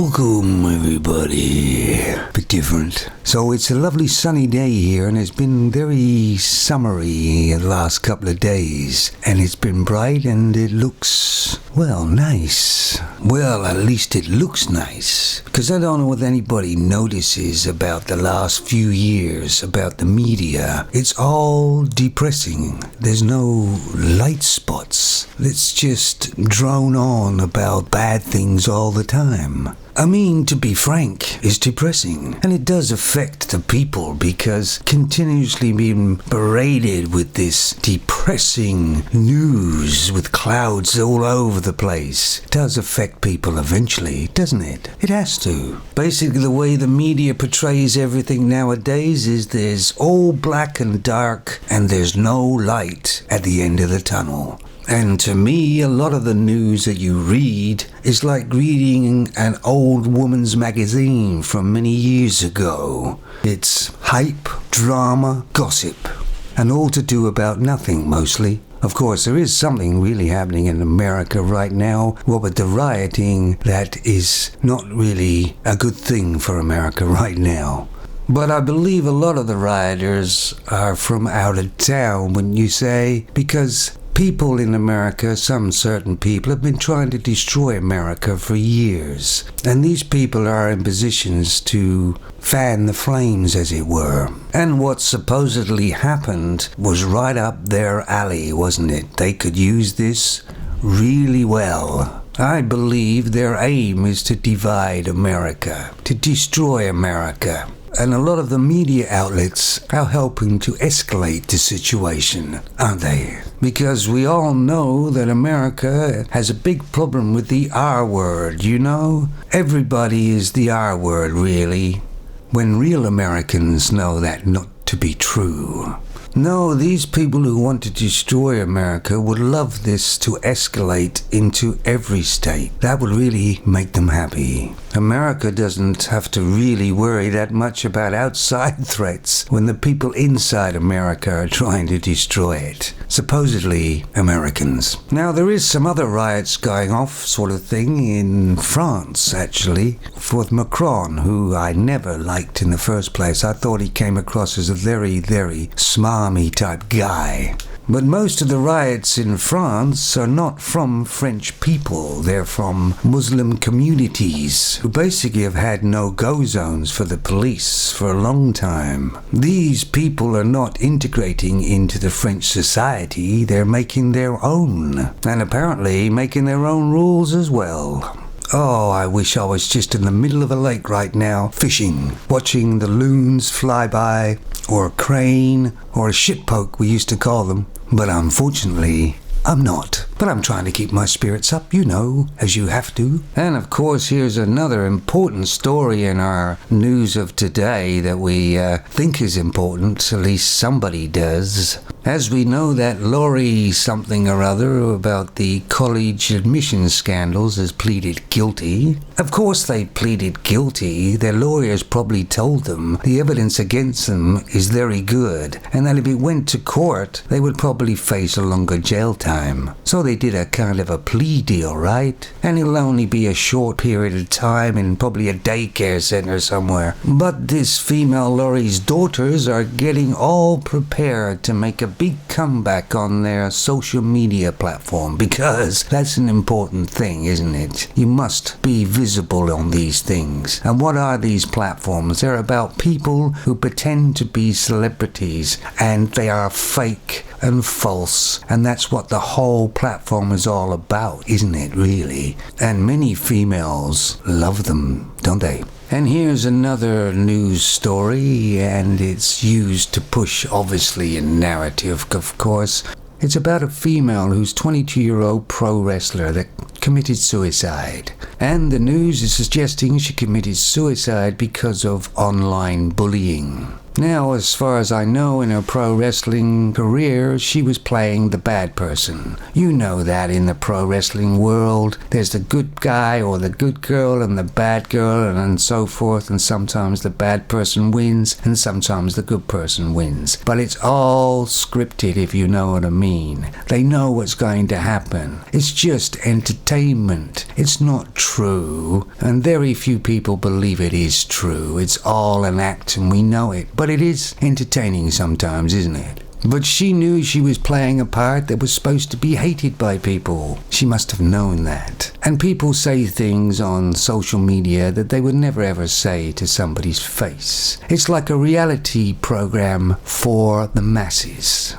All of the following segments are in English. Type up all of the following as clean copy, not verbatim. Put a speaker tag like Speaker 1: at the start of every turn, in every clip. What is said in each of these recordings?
Speaker 1: Welcome everybody. Bit different. So it's a lovely sunny day here and it's been very summery the last couple of days. And it's been bright and it looks, well, nice. Well, at least it looks nice. Because I don't know what anybody notices about the last few years, about the media. It's all depressing. There's no light spots. It's just drone on about bad things all the time. I mean, to be frank, it's depressing. And it does affect the people because continuously being berated with this depressing news with clouds all over the place does affect people eventually, doesn't it? It has to. Basically, the way the media portrays everything nowadays is there's all black and dark and there's no light at the end of the tunnel. And to me, a lot of the news that you read is like reading an old woman's magazine from many years ago. It's hype, drama, gossip, and all to do about nothing mostly. Of course, there is something really happening in America right now. Well, with the rioting, that is not really a good thing for America right now. But I believe a lot of the rioters are from out of town, wouldn't you say? Because people in America, some certain people, have been trying to destroy America for years. And these people are in positions to fan the flames, as it were. And what supposedly happened was right up their alley, wasn't it? They could use this really well. I believe their aim is to divide America, to destroy America. And a lot of the media outlets are helping to escalate the situation, aren't they? Because we all know that America has a big problem with the R word, you know? Everybody is the R word, really, when real Americans know that not to be true. No, these people who want to destroy America would love this to escalate into every state. That would really make them happy. America doesn't have to really worry that much about outside threats when the people inside America are trying to destroy it. Supposedly Americans. Now, there is some other riots going off, sort of thing, in France, actually, with Macron, who I never liked in the first place. I thought he came across as a very, very smarmy type guy. But most of the riots in France are not from French people. They're from Muslim communities who basically have had no-go zones for the police for a long time. These people are not integrating into the French society. They're making their own. And apparently making their own rules as well. Oh, I wish I was just in the middle of a lake right now, fishing, watching the loons fly by, or a crane, or a shitpoke we used to call them. But unfortunately, I'm not. But I'm trying to keep my spirits up, you know, as you have to. And of course, here's another important story in our news of today that we think is important, at least somebody does. As we know, that Laurie something or other about the college admission scandals has pleaded guilty. Of course they pleaded guilty. Their lawyers probably told them the evidence against them is very good, and that if it went to court, they would probably face a longer jail time. So they did a kind of a plea deal, right? And it'll only be a short period of time in probably a daycare center somewhere. But this female Laurie's daughters are getting all prepared to make a big comeback on their social media platform, because that's an important thing, isn't it? You must be visible on these things. And what are these platforms? They're about people who pretend to be celebrities, and they are fake and false, and that's what the whole platform is all about, isn't it, really? And many females love them, don't they? And here's another news story, and it's used to push, obviously, a narrative, of course. It's about a female who's 22-year-old pro wrestler that committed suicide. And the news is suggesting she committed suicide because of online bullying. Now, as far as I know, in her pro wrestling career, she was playing the bad person. You know that in the pro wrestling world, there's the good guy or the good girl and the bad girl and so forth, and sometimes the bad person wins and sometimes the good person wins. But it's all scripted, if you know what I mean. They know what's going to happen. It's just entertainment. It's not true, and very few people believe it is true. It's all an act and we know it. But it is entertaining sometimes, isn't it? But she knew she was playing a part that was supposed to be hated by people. She must have known that. And people say things on social media that they would never ever say to somebody's face. It's like a reality program for the masses.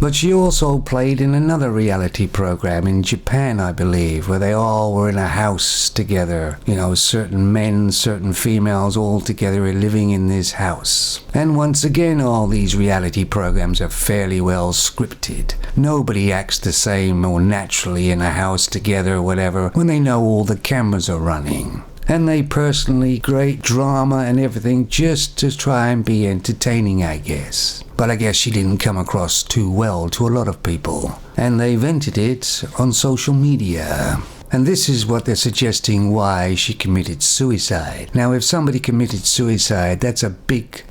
Speaker 1: But she also played in another reality program in Japan, I believe, where they all were in a house together. You know, certain men, certain females all together living in this house. And once again, all these reality programs are fairly well scripted. Nobody acts the same or naturally in a house together or whatever when they know all the cameras are running. And they personally create drama and everything just to try and be entertaining, I guess. But I guess she didn't come across too well to a lot of people. And they vented it on social media. And this is what they're suggesting why she committed suicide. Now, if somebody committed suicide, that's a big,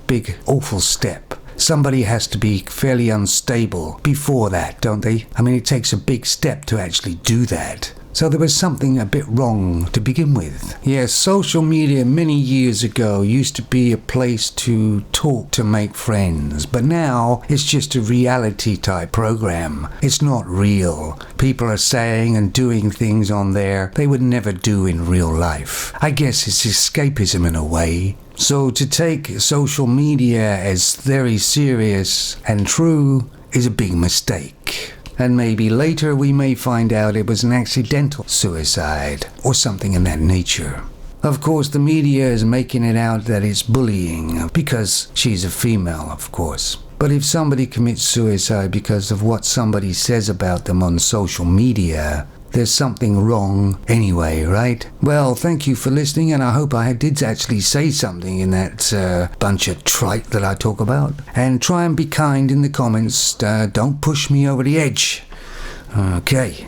Speaker 1: awful step. Somebody has to be fairly unstable before that, don't they? I mean, it takes a big step to actually do that. So there was something a bit wrong to begin with. Yes, social media many years ago used to be a place to talk, to make friends. But now it's just a reality type program. It's not real. People are saying and doing things on there they would never do in real life. I guess it's escapism in a way. So to take social media as very serious and true is a big mistake. And maybe later we may find out it was an accidental suicide or something in that nature. Of course, the media is making it out that it's bullying because she's a female, of course. But if somebody commits suicide because of what somebody says about them on social media, there's something wrong anyway, right? Well, thank you for listening, and I hope I did actually say something in that bunch of trite that I talk about. And try and be kind in the comments. Don't push me over the edge. Okay.